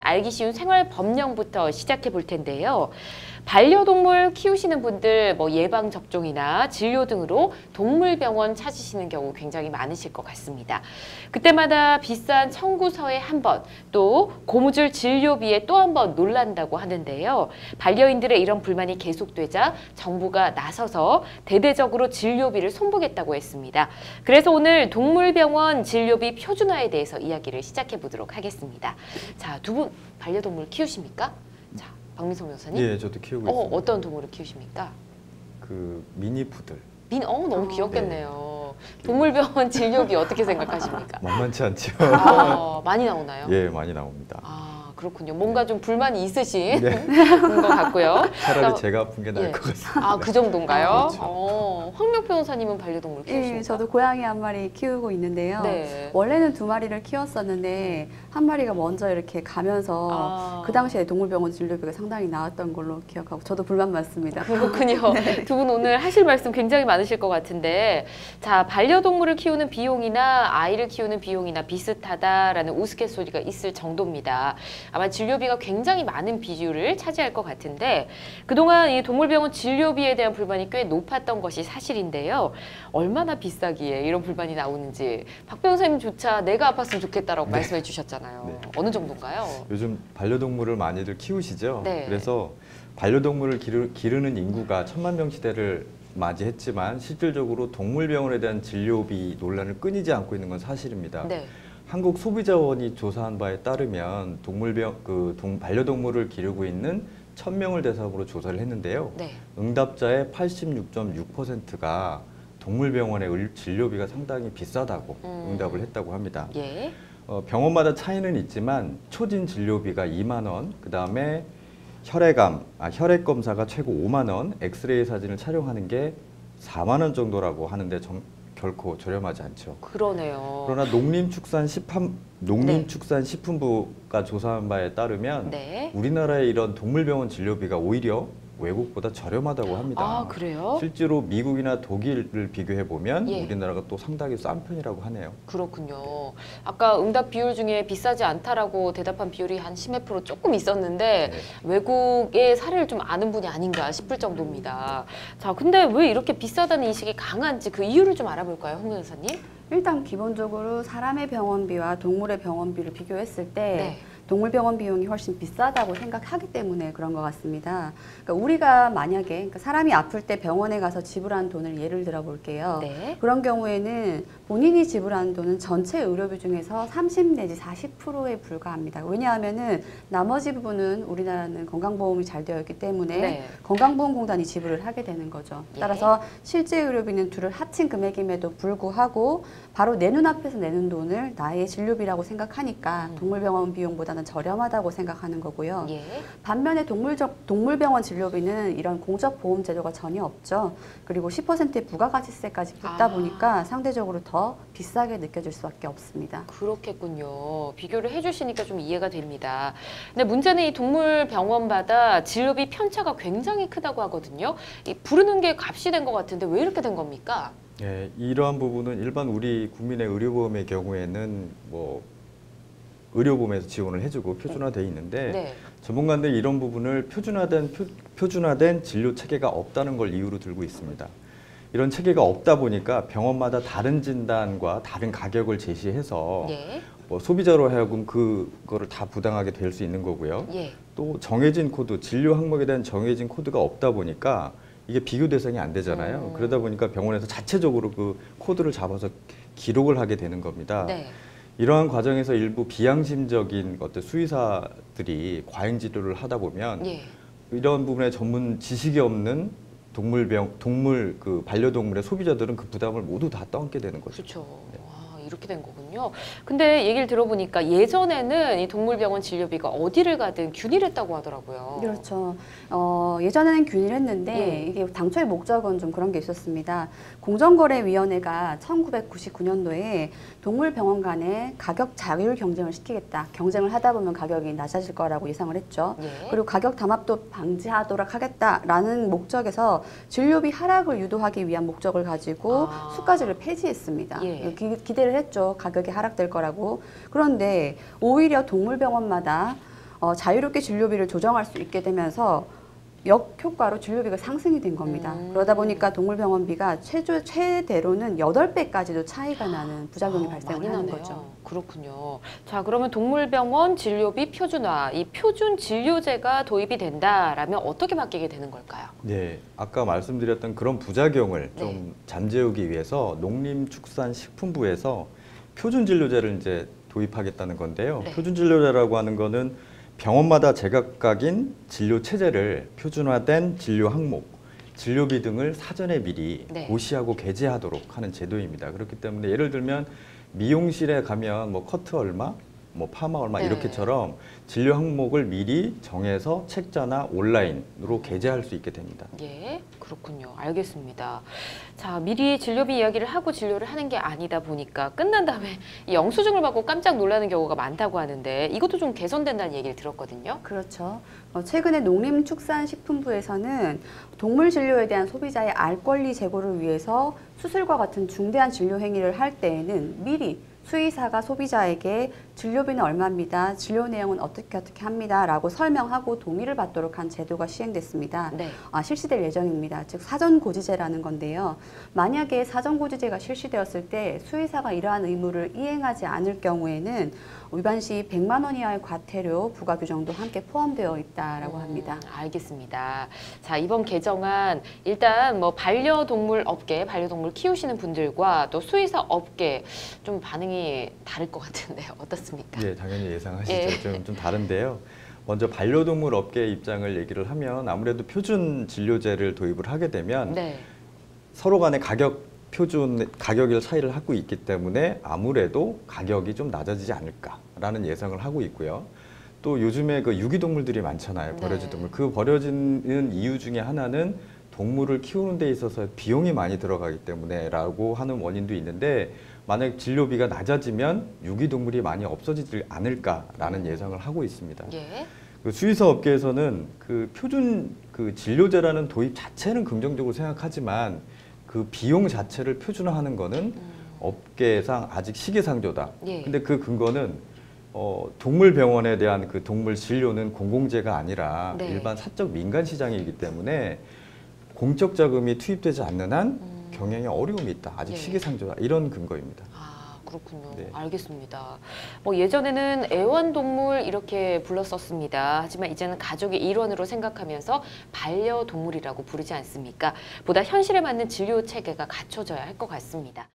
알기 쉬운 생활 법령부터 시작해 볼 텐데요. 반려동물 키우시는 분들 예방 접종이나 진료 등으로 동물병원 찾으시는 경우 굉장히 많으실 것 같습니다. 그때마다 비싼 청구서에 한 번, 또 고무줄 진료비에 또 한 번 놀란다고 하는데요. 반려인들의 이런 불만이 계속되자 정부가 나서서 대대적으로 진료비를 손보겠다고 했습니다. 그래서 오늘 동물병원 진료비 표준화에 대해서 이야기를 시작해 보도록 하겠습니다. 자, 두 분 반려동물 키우십니까? 자, 박민성 변호사님? 예, 저도 키우고 있습니다. 어떤 동물을 키우십니까? 그 미니 푸들. 너무 귀엽겠네요. 동물병원 진료비 어떻게 생각하십니까? 만만치 않죠? 많이 나오나요? 예, 많이 나옵니다. 그렇군요. 뭔가 좀 불만이 있으신 네. 것 같고요. 차라리 제가 아픈 게 나을 것 같습니다. 그 정도인가요? 그렇죠. 황명 변호사님은 반려동물 키우십니까? 예, 저도 고양이 한 마리 키우고 있는데요. 네. 원래는 2마리를 키웠었는데 한 마리가 먼저 이렇게 가면서 그 당시에 동물병원 진료비가 상당히 나왔던 걸로 기억하고 저도 불만 많습니다. 그렇군요. 네. 두 분 오늘 하실 말씀 굉장히 많으실 것 같은데, 자, 반려동물을 키우는 비용이나 아이를 키우는 비용이나 비슷하다라는 우스갯소리가 있을 정도입니다. 아마 진료비가 굉장히 많은 비율을 차지할 것 같은데, 그동안 이 동물병원 진료비에 대한 불만이 꽤 높았던 것이 사실인데요. 얼마나 비싸기에 이런 불만이 나오는지 박 변호사님조차 내가 아팠으면 좋겠다라고 말씀해 주셨잖아요. 네. 어느 정도인가요? 요즘 반려동물을 많이들 키우시죠? 네. 그래서 반려동물을 기르는 인구가 1000만 명 시대를 맞이했지만 실질적으로 동물병원에 대한 진료비 논란을 끊이지 않고 있는 건 사실입니다. 네. 한국소비자원이 조사한 바에 따르면 반려동물을 기르고 있는 1000명을 대상으로 조사를 했는데요. 네. 응답자의 86.6%가 동물병원의 진료비가 상당히 비싸다고 응답을 했다고 합니다. 예. 병원마다 차이는 있지만 초진 진료비가 2만 원, 그 다음에 혈액 검사가 최고 5만 원, 엑스레이 사진을 촬영하는 게 4만 원 정도라고 하는데 결코 저렴하지 않죠. 그러네요. 그러나 농림축산식품부가 조사한 바에 따르면 네. 우리나라의 이런 동물병원 진료비가 오히려 외국보다 저렴하다고 합니다. 그래요? 실제로 미국이나 독일을 비교해 보면 예. 우리나라가 또 상당히 싼 편이라고 하네요. 그렇군요. 아까 응답 비율 중에 비싸지 않다라고 대답한 비율이 한 10몇% 조금 있었는데 네. 외국의 사례를 좀 아는 분이 아닌가 싶을 정도입니다. 자, 근데 왜 이렇게 비싸다는 인식이 강한지 그 이유를 좀 알아볼까요, 홍 변호사님? 일단 기본적으로 사람의 병원비와 동물의 병원비를 비교했을 때 네. 동물병원 비용이 훨씬 비싸다고 생각하기 때문에 그런 것 같습니다. 그러니까 우리가 만약에 사람이 아플 때 병원에 가서 지불한 돈을 예를 들어 볼게요. 네. 그런 경우에는 본인이 지불한 돈은 전체 의료비 중에서 30 내지 40%에 불과합니다. 왜냐하면은 나머지 부분은 우리나라는 건강보험이 잘 되어 있기 때문에 네. 건강보험공단이 지불을 하게 되는 거죠. 예. 따라서 실제 의료비는 둘을 합친 금액임에도 불구하고 바로 내 눈앞에서 내는 돈을 나의 진료비라고 생각하니까 동물병원 비용보다는 저렴하다고 생각하는 거고요. 예. 반면에 동물병원 진료비는 이런 공적보험 제도가 전혀 없죠. 그리고 10%의 부가가치세까지 붙다 보니까 상대적으로 더 비싸게 느껴질 수밖에 없습니다. 그렇겠군요. 비교를 해주시니까 좀 이해가 됩니다. 근데 문제는 이 동물병원마다 진료비 편차가 굉장히 크다고 하거든요. 이 부르는 게 값이 된 것 같은데 왜 이렇게 된 겁니까? 네, 이러한 부분은 일반 우리 국민의 의료보험의 경우에는 의료보험에서 지원을 해주고 표준화되어 있는데 네. 전문가들 이런 부분을 표준화된 진료 체계가 없다는 걸 이유로 들고 있습니다. 이런 체계가 없다 보니까 병원마다 다른 진단과 다른 가격을 제시해서 예. 소비자로 하여금 그거를 다 부당하게 될 수 있는 거고요. 예. 또 정해진 코드, 진료 항목에 대한 정해진 코드가 없다 보니까 이게 비교 대상이 안 되잖아요. 그러다 보니까 병원에서 자체적으로 그 코드를 잡아서 기록을 하게 되는 겁니다. 네. 이러한 과정에서 일부 비양심적인 어떤 수의사들이 과잉 진료를 하다 보면 예. 이런 부분에 전문 지식이 없는 반려동물의 소비자들은 그 부담을 모두 다 떠안게 되는 거죠. 그렇죠. 이렇게 된 거군요. 근데 얘기를 들어보니까 예전에는 이 동물병원 진료비가 어디를 가든 균일했다고 하더라고요. 그렇죠. 예전에는 균일했는데 예. 이게 당초의 목적은 좀 그런 게 있었습니다. 공정거래위원회가 1999년도에 동물병원 간의 가격 자율 경쟁을 시키겠다. 경쟁을 하다 보면 가격이 낮아질 거라고 예상을 했죠. 예. 그리고 가격 담합도 방지하도록 하겠다라는 목적에서 진료비 하락을 유도하기 위한 목적을 가지고 수가제를 폐지했습니다. 예. 기대를 했죠. 가격이 하락될 거라고. 그런데 오히려 동물병원마다 자유롭게 진료비를 조정할 수 있게 되면서 역효과로 진료비가 상승이 된 겁니다. 그러다 보니까 동물병원비가 최대로는 8배까지도 차이가 나는 부작용이 발생을 많이 하는 나네요. 거죠. 그렇군요. 자, 그러면 동물병원 진료비 표준화, 이 표준 진료제가 도입이 된다라면 어떻게 바뀌게 되는 걸까요? 네, 아까 말씀드렸던 그런 부작용을 네. 좀 잠재우기 위해서 농림축산식품부에서 표준진료제를 이제 도입하겠다는 건데요. 네. 표준진료제라고 하는 거는 병원마다 제각각인 진료 체제를 표준화된 진료 항목, 진료비 등을 사전에 미리 네. 고시하고 게재하도록 하는 제도입니다. 그렇기 때문에 예를 들면 미용실에 가면 뭐 커트 얼마, 뭐 파마 얼마 네. 이렇게처럼 진료 항목을 미리 정해서 책자나 온라인으로 게재할 수 있게 됩니다. 예, 그렇군요. 알겠습니다. 자, 미리 진료비 이야기를 하고 진료를 하는 게 아니다 보니까 끝난 다음에 이 영수증을 받고 깜짝 놀라는 경우가 많다고 하는데 이것도 좀 개선된다는 얘기를 들었거든요. 그렇죠. 최근에 농림축산식품부에서는 동물 진료에 대한 소비자의 알 권리 제고를 위해서 수술과 같은 중대한 진료 행위를 할 때에는 미리 수의사가 소비자에게 진료비는 얼마입니다. 진료 내용은 어떻게 합니다. 라고 설명하고 동의를 받도록 한 제도가 시행됐습니다. 네. 실시될 예정입니다. 즉 사전고지제라는 건데요. 만약에 사전고지제가 실시되었을 때 수의사가 이러한 의무를 이행하지 않을 경우에는 위반 시 100만 원 이하의 과태료 부과 규정도 함께 포함되어 있다라고 합니다. 알겠습니다. 자, 이번 개정안 일단 뭐 반려동물 업계, 반려동물 키우시는 분들과 또 수의사 업계 좀 반응이 다를 것 같은데요. 어떻습니까? 예, 당연히 예상하시죠. 예. 좀 다른데요. 먼저 반려동물 업계 입장을 얘기를 하면 아무래도 표준 진료제를 도입을 하게 되면 네. 서로 간의 가격의 차이를 하고 있기 때문에 아무래도 가격이 좀 낮아지지 않을까라는 예상을 하고 있고요. 또 요즘에 그 유기동물들이 많잖아요. 네. 버려진 동물. 그 버려지는 이유 중에 하나는 동물을 키우는 데 있어서 비용이 많이 들어가기 때문에라고 하는 원인도 있는데 만약 진료비가 낮아지면 유기동물이 많이 없어지지 않을까라는 예상을 하고 있습니다. 예. 그 수의사 업계에서는 그 표준 그 진료제라는 도입 자체는 긍정적으로 생각하지만 그 비용 자체를 표준화하는 거는 업계상 아직 시기상조다. 예. 근데 그 근거는 동물병원에 대한 그 동물 진료는 공공재가 아니라 네. 일반 사적 민간 시장이기 때문에 공적 자금이 투입되지 않는 한 경영에 어려움이 있다. 아직 예. 시기상조다. 이런 근거입니다. 아, 그렇군요. 네. 알겠습니다. 뭐 예전에는 애완동물 이렇게 불렀었습니다. 하지만 이제는 가족의 일원으로 생각하면서 반려동물이라고 부르지 않습니까? 보다 현실에 맞는 진료 체계가 갖춰져야 할 것 같습니다.